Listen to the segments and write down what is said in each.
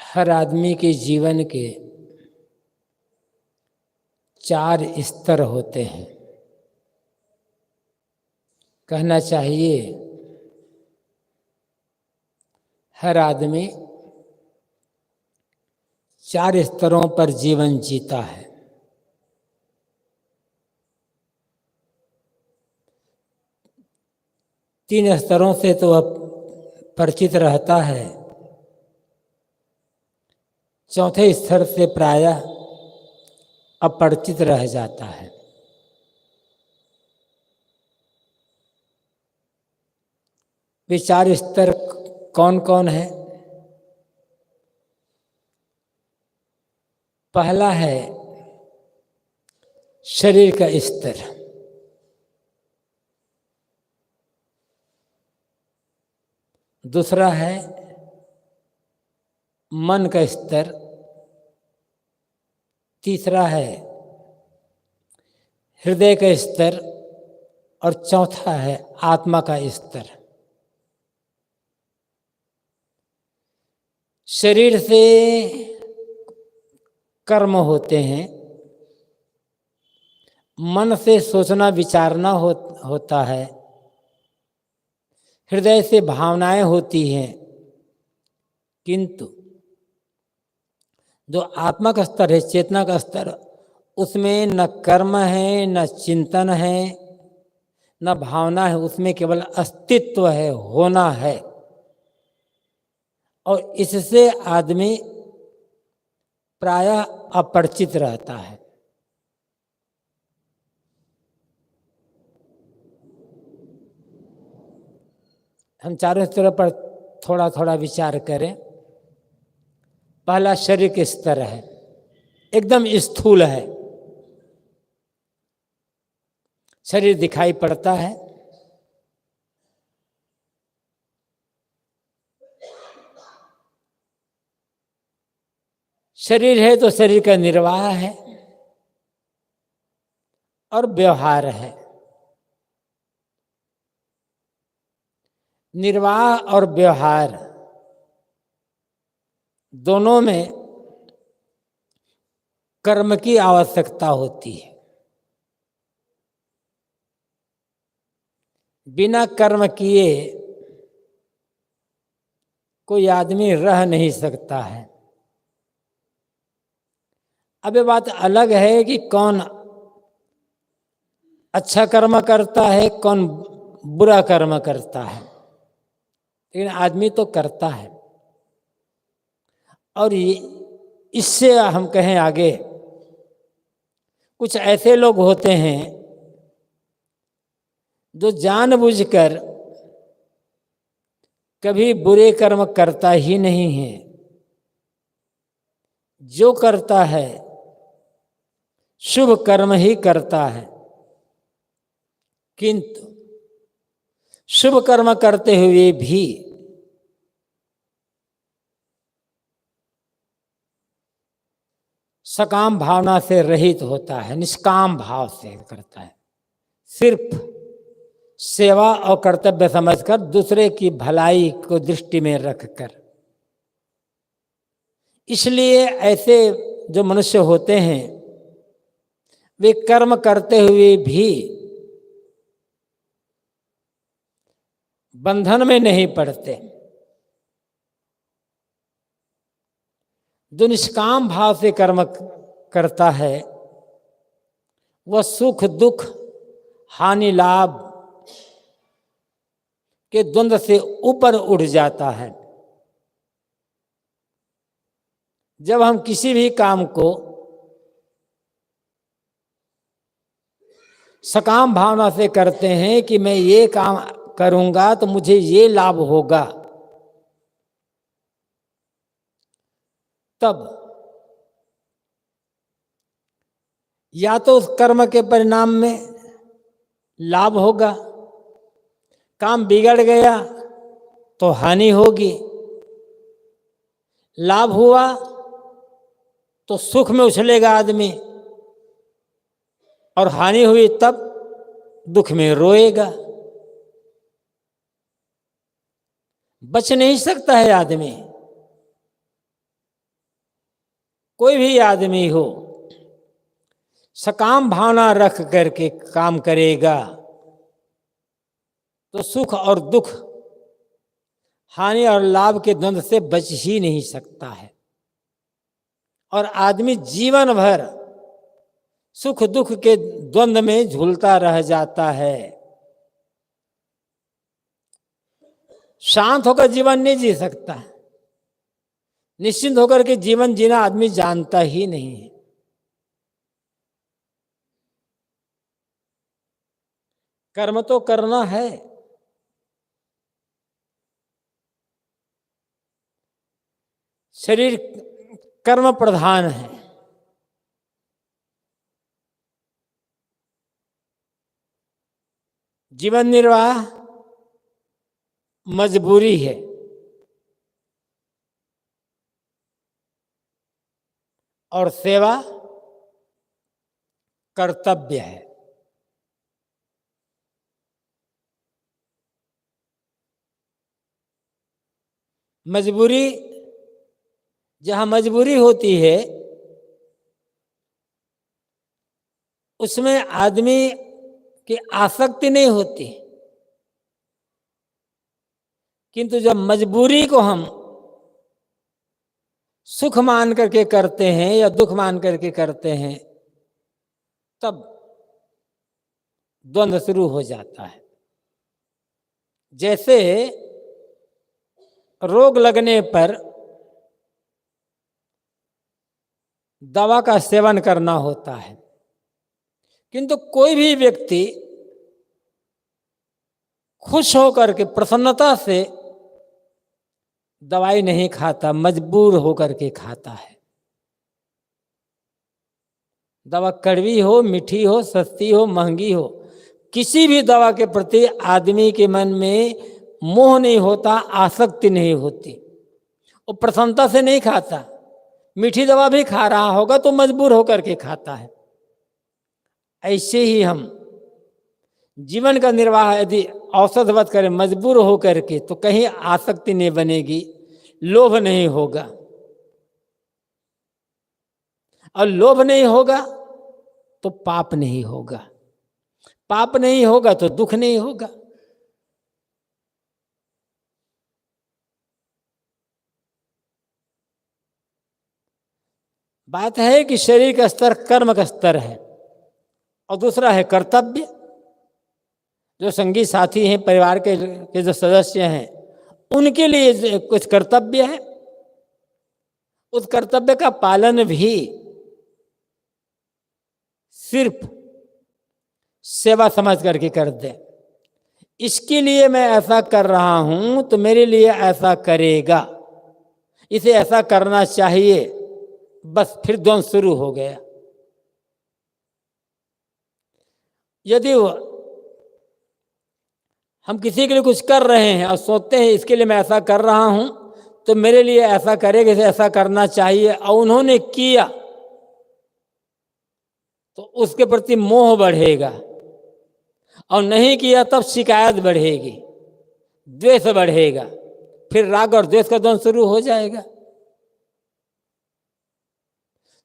हर आदमी के जीवन के 4 स्तर होते हैं। कहना चाहिए हर आदमी 4 स्तरों पर जीवन जीता है। तीन स्तरों से तो अब परिचित रहता है, चौथे स्तर से प्रायः अपरिचित रह जाता है। वे 4 स्तर कौन कौन है? पहला है शरीर का स्तर, दूसरा है मन का स्तर, तीसरा है हृदय का स्तर और चौथा है आत्मा का स्तर। शरीर से कर्म होते हैं, मन से सोचना विचारना होता है, हृदय से भावनाएं होती हैं, किंतु जो आत्मा का स्तर है, चेतना का स्तर, उसमें न कर्म है, न चिंतन है, न भावना है, उसमें केवल अस्तित्व है, होना है। और इससे आदमी प्रायः अपरिचित रहता है। हम चारों स्तरों पर थोड़ा थोड़ा विचार करें। पहला शरीर के स्तर है, एकदम स्थूल है, शरीर दिखाई पड़ता है। शरीर है तो शरीर का निर्वाह है और व्यवहार है। निर्वाह और व्यवहार दोनों में कर्म की आवश्यकता होती है। बिना कर्म किए कोई आदमी रह नहीं सकता है। अब ये बात अलग है कि कौन अच्छा कर्म करता है, कौन बुरा कर्म करता है, लेकिन आदमी तो करता है। और इससे हम कहें आगे, कुछ ऐसे लोग होते हैं जो जानबूझकर कभी बुरे कर्म करता ही नहीं है। जो करता है शुभ कर्म ही करता है, किंतु शुभ कर्म करते हुए भी सकाम भावना से रहित होता है, निष्काम भाव से करता है, सिर्फ सेवा और कर्तव्य समझकर, दूसरे की भलाई को दृष्टि में रखकर। इसलिए ऐसे जो मनुष्य होते हैं वे कर्म करते हुए भी बंधन में नहीं पड़ते। जो निष्काम भाव से कर्म करता है वह सुख दुख हानि लाभ के द्वंद्व से ऊपर उठ जाता है। जब हम किसी भी काम को सकाम भावना से करते हैं कि मैं ये काम करूंगा तो मुझे ये लाभ होगा, तब या तो उस कर्म के परिणाम में लाभ होगा, काम बिगड़ गया तो हानि होगी, लाभ हुआ तो सुख में उछलेगा आदमी, और हानि हुई तब दुख में रोएगा। बच नहीं सकता है आदमी। कोई भी आदमी हो, सकाम भावना रख करके काम करेगा तो सुख और दुख, हानि और लाभ के द्वंद्व से बच ही नहीं सकता है। और आदमी जीवन भर सुख दुख के द्वंद्व में झूलता रह जाता है। शांत होकर जीवन नहीं जी सकता, निश्चिंत होकर के जीवन जीना आदमी जानता ही नहीं है। कर्म तो करना है, शरीर कर्म प्रधान है। जीवन निर्वाह मजबूरी है, और सेवा कर्तव्य है। मजबूरी, जहां मजबूरी होती है उसमें आदमी की आसक्ति नहीं होती, किंतु जब मजबूरी को हम सुख मान करके करते हैं या दुख मान करके करते हैं, तब द्वंद्व शुरू हो जाता है। जैसे रोग लगने पर दवा का सेवन करना होता है, किंतु कोई भी व्यक्ति खुश होकर के प्रसन्नता से दवाई नहीं खाता, मजबूर होकर के खाता है। दवा कड़वी हो, मीठी हो, सस्ती हो, महंगी हो, किसी भी दवा के प्रति आदमी के मन में मोह नहीं होता, आसक्ति नहीं होती। वो प्रसन्नता से नहीं खाता। मीठी दवा भी खा रहा होगा तो मजबूर होकर के खाता है। ऐसे ही हम जीवन का निर्वाह यदि औषधवत करें मजबूर होकर के, तो कहीं आसक्ति नहीं बनेगी, लोभ नहीं होगा। और लोभ नहीं होगा तो पाप नहीं होगा, पाप नहीं होगा तो दुख नहीं होगा। बात है कि शरीर का स्तर कर्म का स्तर है, और दूसरा है कर्तव्य। जो संगी साथी हैं, परिवार के जो सदस्य हैं, उनके लिए कुछ कर्तव्य है। उस कर्तव्य का पालन भी सिर्फ सेवा समझ करके कर दे। इसके लिए मैं ऐसा कर रहा हूं तो मेरे लिए ऐसा करेगा, इसे ऐसा करना चाहिए, बस फिर द्वंद्व शुरू हो गया। यदि हम किसी के लिए कुछ कर रहे हैं और सोचते हैं इसके लिए मैं ऐसा कर रहा हूं तो मेरे लिए ऐसा करेगा, इसे ऐसा करना चाहिए, और उन्होंने किया तो उसके प्रति मोह बढ़ेगा, और नहीं किया तब शिकायत बढ़ेगी, द्वेष बढ़ेगा, फिर राग और द्वेष का द्वंद्व शुरू हो जाएगा।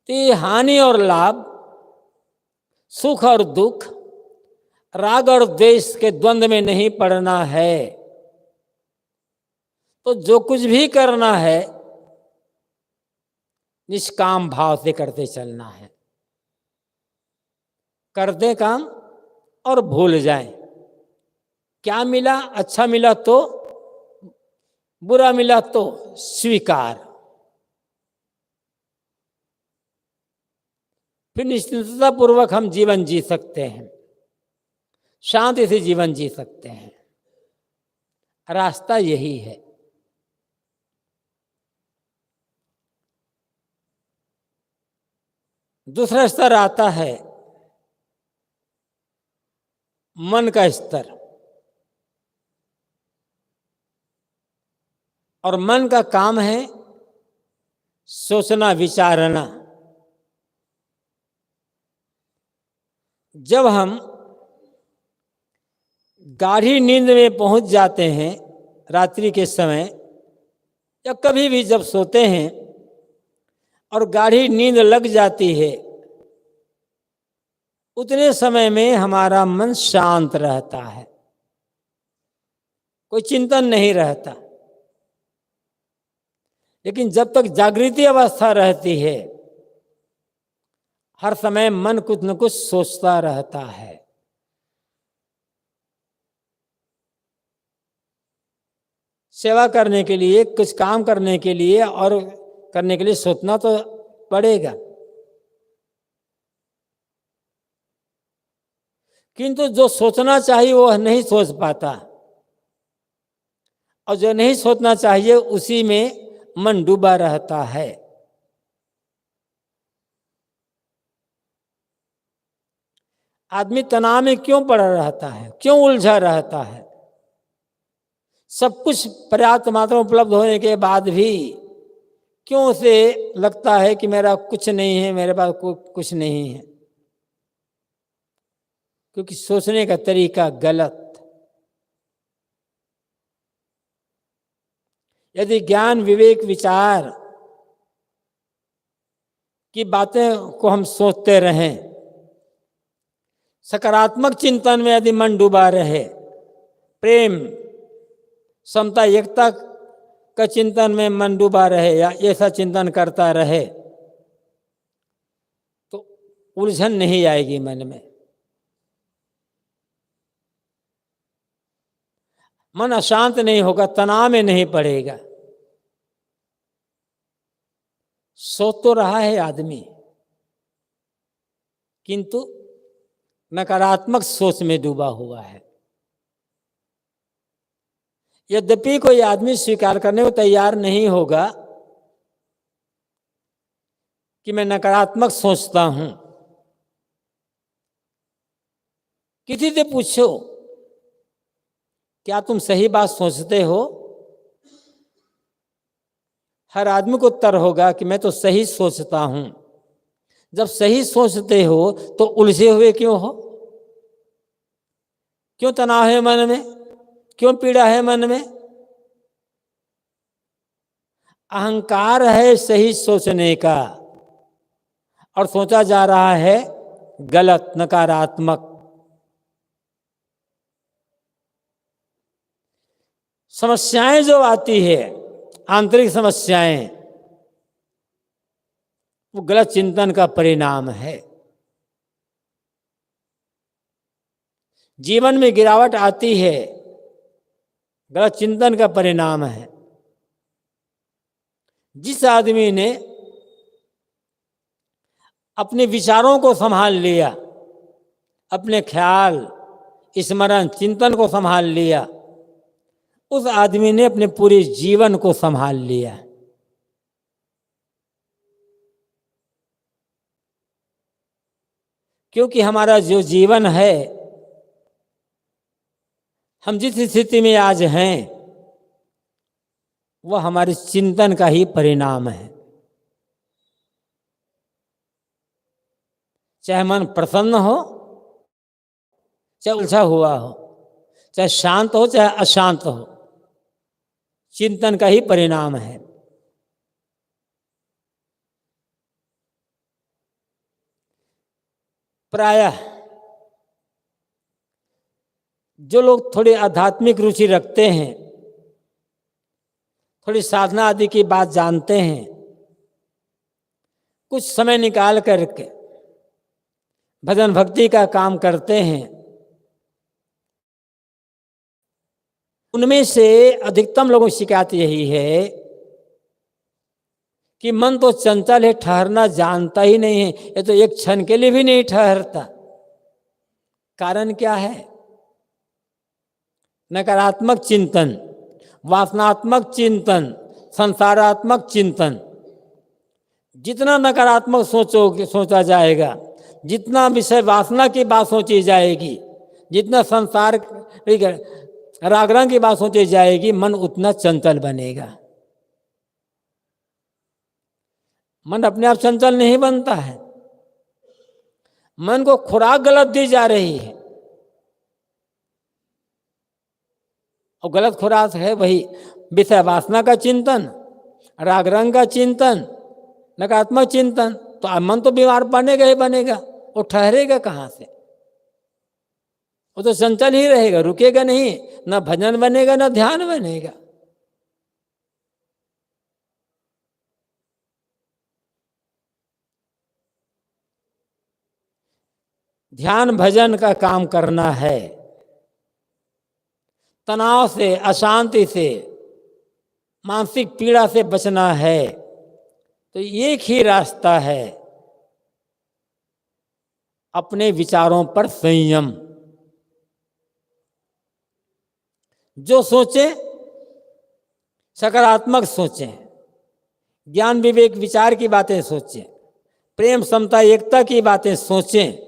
तो ये हानि और लाभ, सुख और दुख, राग और द्वेष के द्वंद्व में नहीं पड़ना है। तो जो कुछ भी करना है निष्काम भाव से करते चलना है। कर दे काम और भूल जाएं। क्या मिला, अच्छा मिला तो, बुरा मिला तो स्वीकार। फिर निश्चिंतता पूर्वक हम जीवन जी सकते हैं, शांति से जीवन जी सकते हैं। रास्ता यही है। दूसरा स्तर आता है मन का स्तर, और मन का काम है सोचना, विचारना। जब हम गाढ़ी नींद में पहुंच जाते हैं रात्रि के समय, या कभी भी जब सोते हैं और गाढ़ी नींद लग जाती है, उतने समय में हमारा मन शांत रहता है, कोई चिंतन नहीं रहता। लेकिन जब तक जागृति अवस्था रहती है, हर समय मन कुछ न कुछ सोचता रहता है। सेवा करने के लिए, कुछ काम करने के लिए और करने के लिए सोचना तो पड़ेगा, किंतु जो सोचना चाहिए वो नहीं सोच पाता, और जो नहीं सोचना चाहिए उसी में मन डूबा रहता है। आदमी तनाव में क्यों पड़ा रहता है, क्यों उलझा रहता है? सब कुछ पर्याप्त मात्रा में उपलब्ध होने के बाद भी क्यों उसे लगता है कि मेरा कुछ नहीं है, मेरे पास कुछ नहीं है? क्योंकि सोचने का तरीका गलत। यदि ज्ञान, विवेक, विचार की बातें को हम सोचते रहें, सकारात्मक चिंतन में यदि मन डूबा रहे, प्रेम, समता, एकता का चिंतन में मन डूबा रहे या ऐसा चिंतन करता रहे, तो उलझन नहीं आएगी मन में। मन अशांत नहीं होगा, तनाव में नहीं पड़ेगा। सोच तो रहा है आदमी, किंतु नकारात्मक सोच में डूबा हुआ है। यद्यपि कोई आदमी स्वीकार करने को तैयार नहीं होगा कि मैं नकारात्मक सोचता हूं। किसी से पूछो, क्या तुम सही बात सोचते हो? हर आदमी को उत्तर होगा कि मैं तो सही सोचता हूं। जब सही सोचते हो तो उलझे हुए क्यों हो? क्यों तनाव है मन में, क्यों पीड़ा है मन में? अहंकार है सही सोचने का, और सोचा जा रहा है गलत, नकारात्मक। समस्याएं जो आती है, आंतरिक समस्याएं, वो गलत चिंतन का परिणाम है। जीवन में गिरावट आती है, गलत चिंतन का परिणाम है। जिस आदमी ने अपने विचारों को संभाल लिया, अपने ख्याल, स्मरण, चिंतन को संभाल लिया, उस आदमी ने अपने पूरे जीवन को संभाल लिया। क्योंकि हमारा जो जीवन है, हम जिस स्थिति में आज हैं, वह हमारे चिंतन का ही परिणाम है। चाहे मन प्रसन्न हो, चाहे उलझा हुआ हो, चाहे शांत हो, चाहे अशांत हो, चिंतन का ही परिणाम है। प्रायः जो लोग थोड़ी आध्यात्मिक रुचि रखते हैं, थोड़ी साधना आदि की बात जानते हैं, कुछ समय निकाल करके भजन भक्ति का काम करते हैं, उनमें से अधिकतम लोगों की शिकायत यही है कि मन तो चंचल है, ठहरना जानता ही नहीं है। ये तो एक क्षण के लिए भी नहीं ठहरता। कारण क्या है? नकारात्मक चिंतन, वासनात्मक चिंतन, संसारात्मक चिंतन। जितना नकारात्मक सोचा जाएगा, जितना विषय वासना की बात सोची जाएगी, जितना संसार राग रंग की बात सोची जाएगी, मन उतना चंचल बनेगा। मन अपने आप चंचल नहीं बनता है। मन को खुराक गलत दी जा रही है, और गलत खुराक है वही विषय वासना का चिंतन, राग रंग का चिंतन, नकारात्मक चिंतन, तो मन तो बीमार बनेगा ही बनेगा, वो ठहरेगा कहाँ से? वो तो चंचल ही रहेगा, रुकेगा नहीं, ना भजन बनेगा ना ध्यान बनेगा। ध्यान भजन का काम करना है, तनाव से, अशांति से, मानसिक पीड़ा से बचना है, तो एक ही रास्ता है, अपने विचारों पर संयम। जो सोचे सकारात्मक सोचें, ज्ञान विवेक विचार की बातें सोचें, प्रेम समता एकता की बातें सोचें।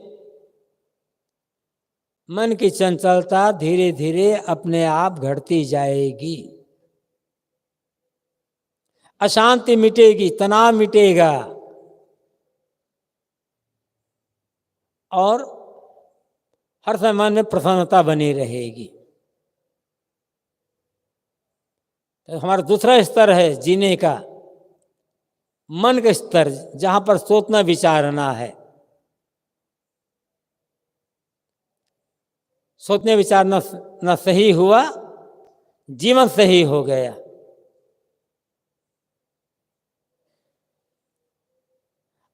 मन की चंचलता धीरे धीरे अपने आप घटती जाएगी, अशांति मिटेगी, तनाव मिटेगा, और हर समय मन में प्रसन्नता बनी रहेगी। तो हमारा दूसरा स्तर है जीने का, मन का स्तर, जहां पर सोचना विचारना है। सोचने विचारना ना सही हुआ, जीवन सही हो गया।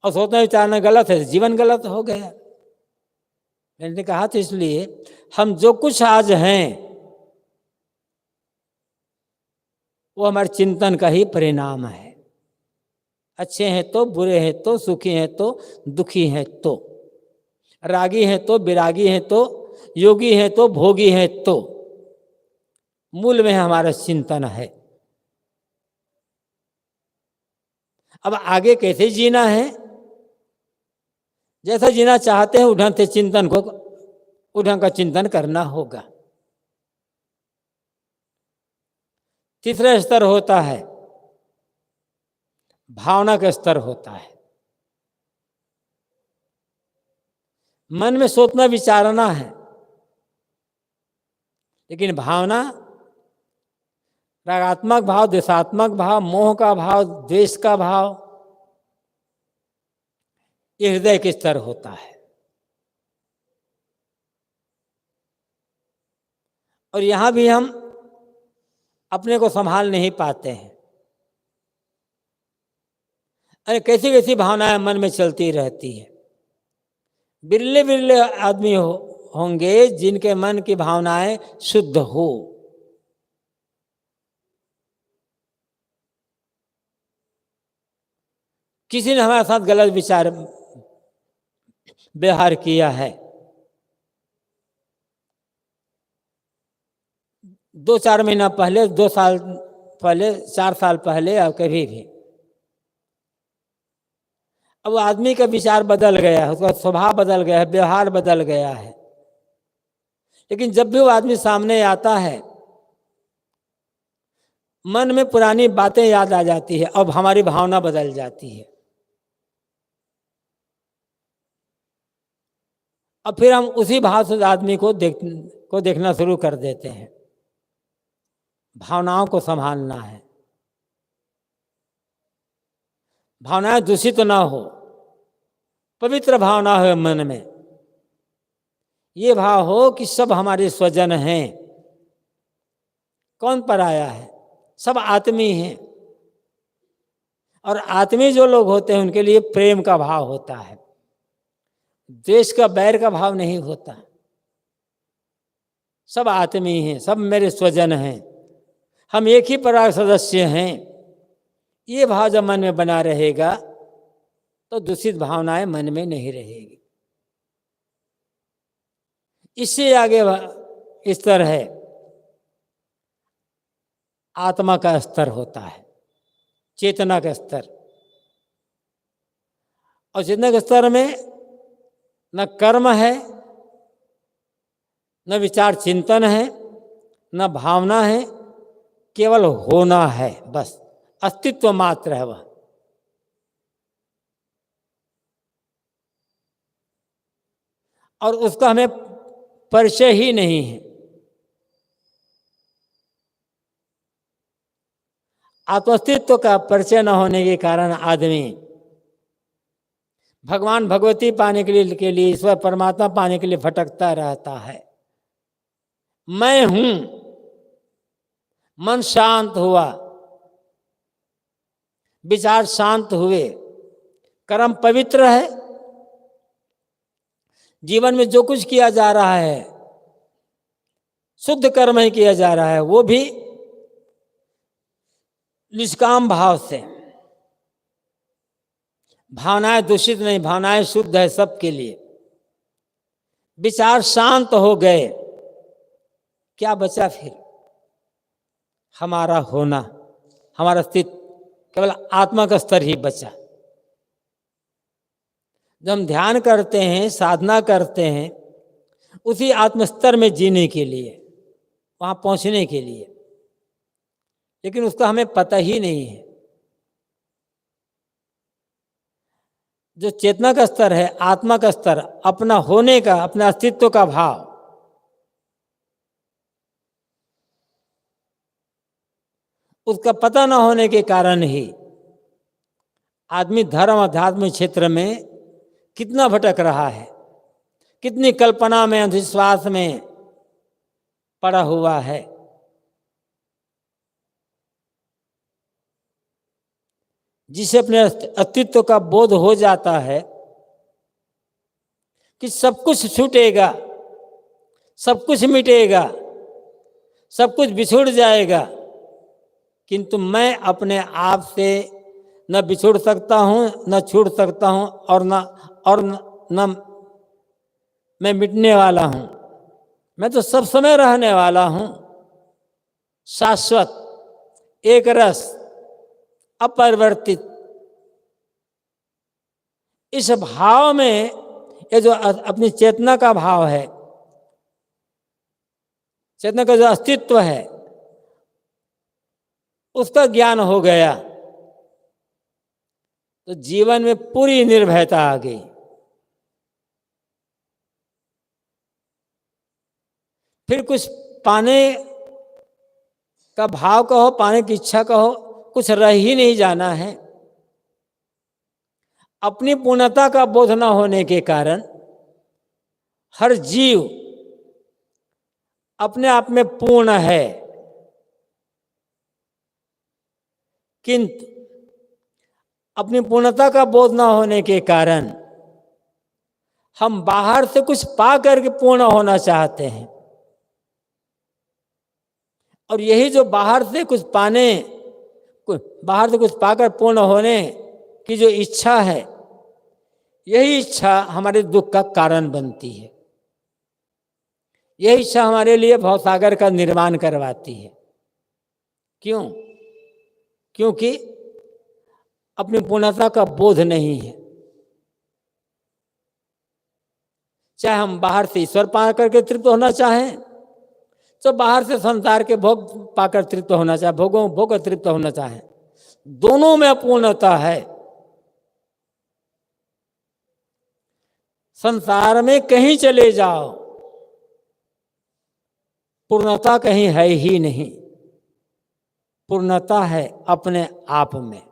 और सोचना विचारना गलत है, जीवन गलत हो गया। मैंने कहा था इसलिए हम जो कुछ आज हैं वो हमारे चिंतन का ही परिणाम है। अच्छे हैं तो, बुरे हैं तो, सुखी हैं तो, दुखी हैं तो, रागी हैं तो, विरागी हैं तो, योगी हैं तो, भोगी हैं तो, मूल में हमारा चिंतन है। अब आगे कैसे जीना है, जैसा जीना चाहते हैं उस से चिंतन को, उस ढंग का चिंतन करना होगा। तीसरा स्तर होता है भावना का स्तर होता है। मन में सोचना विचारना है, लेकिन भावना, रागात्मक भाव, द्वेषात्मक भाव, मोह का भाव, द्वेष का भाव, ये हृदय के स्तर होता है। और यहां भी हम अपने को संभाल नहीं पाते हैं। अरे कैसी कैसी भावनाएं मन में चलती रहती है। बिरले बिरले आदमी होंगे जिनके मन की भावनाएं शुद्ध हो। किसी ने हमारे साथ गलत विचार व्यवहार किया है, 2-4 महीना पहले, 2 साल पहले, 4 साल पहले, और कभी भी, अब आदमी का विचार बदल गया है, उसका स्वभाव बदल गया है, व्यवहार बदल गया है, लेकिन जब भी वो आदमी सामने आता है मन में पुरानी बातें याद आ जाती है, अब हमारी भावना बदल जाती है। अब फिर हम उसी भाव से आदमी को देखना शुरू कर देते हैं। भावनाओं को संभालना है, भावनाएं दूषित ना हो, पवित्र भावना हो मन में। ये भाव हो कि सब हमारे स्वजन हैं, कौन पराया है, सब आत्मी हैं। और आत्मी जो लोग होते हैं उनके लिए प्रेम का भाव होता है, द्वेष का, बैर का भाव नहीं होता। सब आत्मी हैं, सब मेरे स्वजन हैं, हम एक ही परिवार सदस्य हैं। ये भाव जब मन में बना रहेगा तो दूषित भावनाएं मन में नहीं रहेगी। इससे आगे स्तर है आत्मा का स्तर होता है, चेतना का स्तर। और चेतना के स्तर में न कर्म है, न विचार चिंतन है, न भावना है, केवल होना है, बस अस्तित्व मात्र है वह। और उसका हमें परिचय ही नहीं है। आत्मअस्तित्व का परिचय न होने के कारण आदमी भगवान भगवती पाने के लिए ईश्वर परमात्मा पाने के लिए भटकता रहता है। मैं हूं, मन शांत हुआ, विचार शांत हुए, कर्म पवित्र है, जीवन में जो कुछ किया जा रहा है शुद्ध कर्म ही किया जा रहा है, वो भी निष्काम भाव से। भावनाएं दूषित नहीं, भावनाएं शुद्ध है सबके लिए। विचार शांत हो गए, क्या बचा फिर? हमारा होना, हमारा अस्तित्व, केवल आत्मा का स्तर ही बचा। जब हम ध्यान करते हैं, साधना करते हैं, उसी आत्म स्तर में जीने के लिए, वहां पहुंचने के लिए, लेकिन उसका हमें पता ही नहीं है। जो चेतना का स्तर है, आत्मा का स्तर, अपना होने का, अपने अस्तित्व का भाव, उसका पता न होने के कारण ही आदमी धर्म अध्यात्म क्षेत्र में कितना भटक रहा है, कितनी कल्पना में, अंधविश्वास में पड़ा हुआ है। जिसे अपने अस्तित्व का बोध हो जाता है कि सब कुछ छूटेगा, सब कुछ मिटेगा, सब कुछ बिछुड़ जाएगा, किंतु मैं अपने आप से न बिछुड़ सकता हूं, न छूट सकता हूं, और न मैं मिटने वाला हूं। मैं तो सब समय रहने वाला हूं, शाश्वत, एक रस, अपरिवर्तित। इस भाव में ये जो अपनी चेतना का भाव है, चेतना का जो अस्तित्व है, उसका ज्ञान हो गया तो जीवन में पूरी निर्भयता आ गई। फिर कुछ पाने का भाव कहो, पाने की इच्छा कहो, कुछ रह ही नहीं जाना है। अपनी पूर्णता का बोध न होने के कारण हर जीव अपने आप में पूर्ण है, किंतु अपनी पूर्णता का बोध न होने के कारण हम बाहर से कुछ पा करके पूर्ण होना चाहते हैं। और यही जो बाहर से कुछ पाने, बाहर से कुछ पाकर पूर्ण होने की जो इच्छा है, यही इच्छा हमारे दुख का कारण बनती है। यही इच्छा हमारे लिए भवसागर का निर्माण करवाती है। क्यों? क्योंकि अपनी पूर्णता का बोध नहीं है। चाहे हम बाहर से ईश्वर पा करके तृप्त होना चाहें, तो बाहर से संसार के भोग पाकर तृप्त होना चाहे, भोग तृप्त होना चाहे, दोनों में अपूर्णता है। संसार में कहीं चले जाओ, पूर्णता कहीं है ही नहीं। पूर्णता है अपने आप में,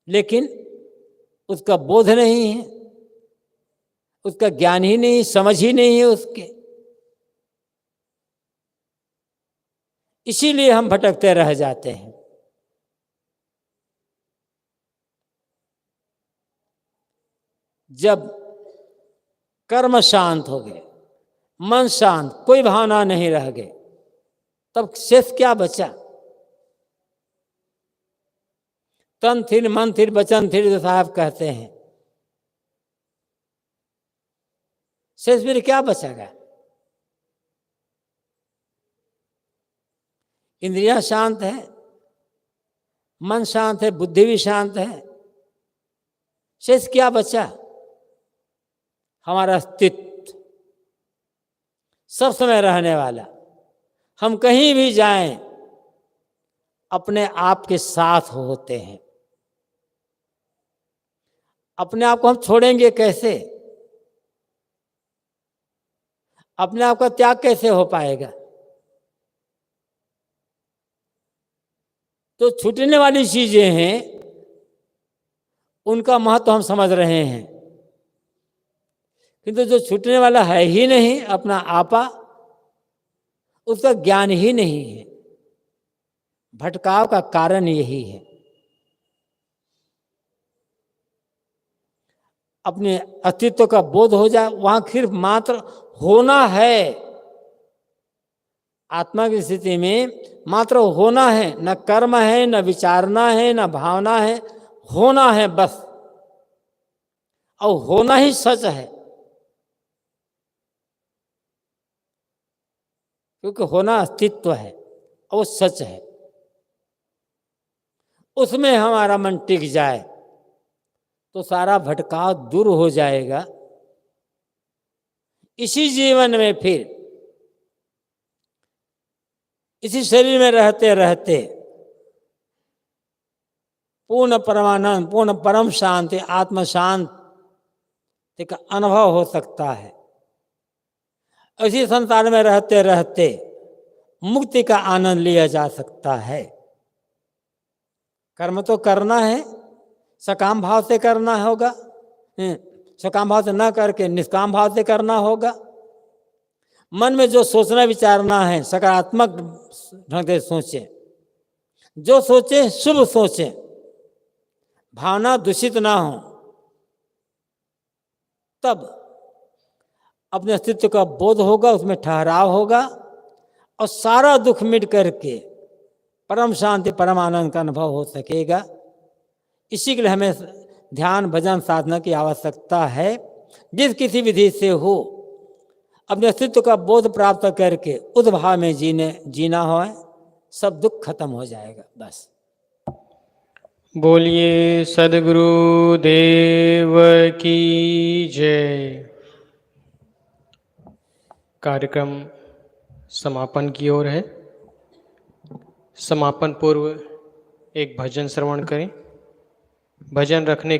लेकिन उसका बोध नहीं है, उसका ज्ञान ही नहीं, समझ ही नहीं है उसके। इसीलिए हम भटकते रह जाते हैं। जब कर्म शांत हो गए, मन शांत, कोई भावना नहीं रह गई, तब शेष क्या बचा? तन थिर, मन थिर, वचन थिर, जो साहब कहते हैं, शेष फिर क्या बचेगा? इंद्रियां शांत है, मन शांत है, बुद्धि भी शांत है, शेष क्या बचा? हमारा अस्तित्व सब समय रहने वाला। हम कहीं भी जाएं, अपने आप के साथ होते हैं। अपने आप को हम छोड़ेंगे कैसे? अपने आप का त्याग कैसे हो पाएगा? तो छूटने वाली चीजें हैं उनका महत्व हम समझ रहे हैं, किंतु जो छूटने वाला है ही नहीं अपना आपा, उसका ज्ञान ही नहीं है। भटकाव का कारण यही है। अपने अस्तित्व का बोध हो जाए, वहां सिर्फ मात्र होना है। आत्मा की स्थिति में मात्र होना है, न कर्म है, न विचारना है, न भावना है, होना है बस। और होना ही सच है, क्योंकि होना अस्तित्व है और वो सच है। उसमें हमारा मन टिक जाए तो सारा भटकाव दूर हो जाएगा। इसी जीवन में फिर इसी शरीर में रहते रहते पूर्ण परमानंद, पूर्ण परम शांति, आत्म शांति का अनुभव हो सकता है। इसी संसार में रहते रहते मुक्ति का आनंद लिया जा सकता है। कर्म तो करना है, सकाम भाव से करना होगा, सकाम भाव से न करके निष्काम भाव से करना होगा। मन में जो सोचना विचारना है सकारात्मक ढंग से सोचें, जो सोचें शुभ सोचें, भावना दूषित ना हो, तब अपने अस्तित्व का बोध होगा, उसमें ठहराव होगा और सारा दुख मिट करके परम शांति परम आनंद का अनुभव हो सकेगा। इसी के लिए हमें ध्यान भजन साधना की आवश्यकता है। जिस किसी विधि से हो अपने अस्तित्व का बोध प्राप्त करके उस भाव में जीना हो, सब दुख खत्म हो जाएगा। बस बोलिए सद्गुरु देव की जय। कार्यक्रम समापन की ओर है। समापन पूर्व एक भजन श्रवण करें। भजन रखने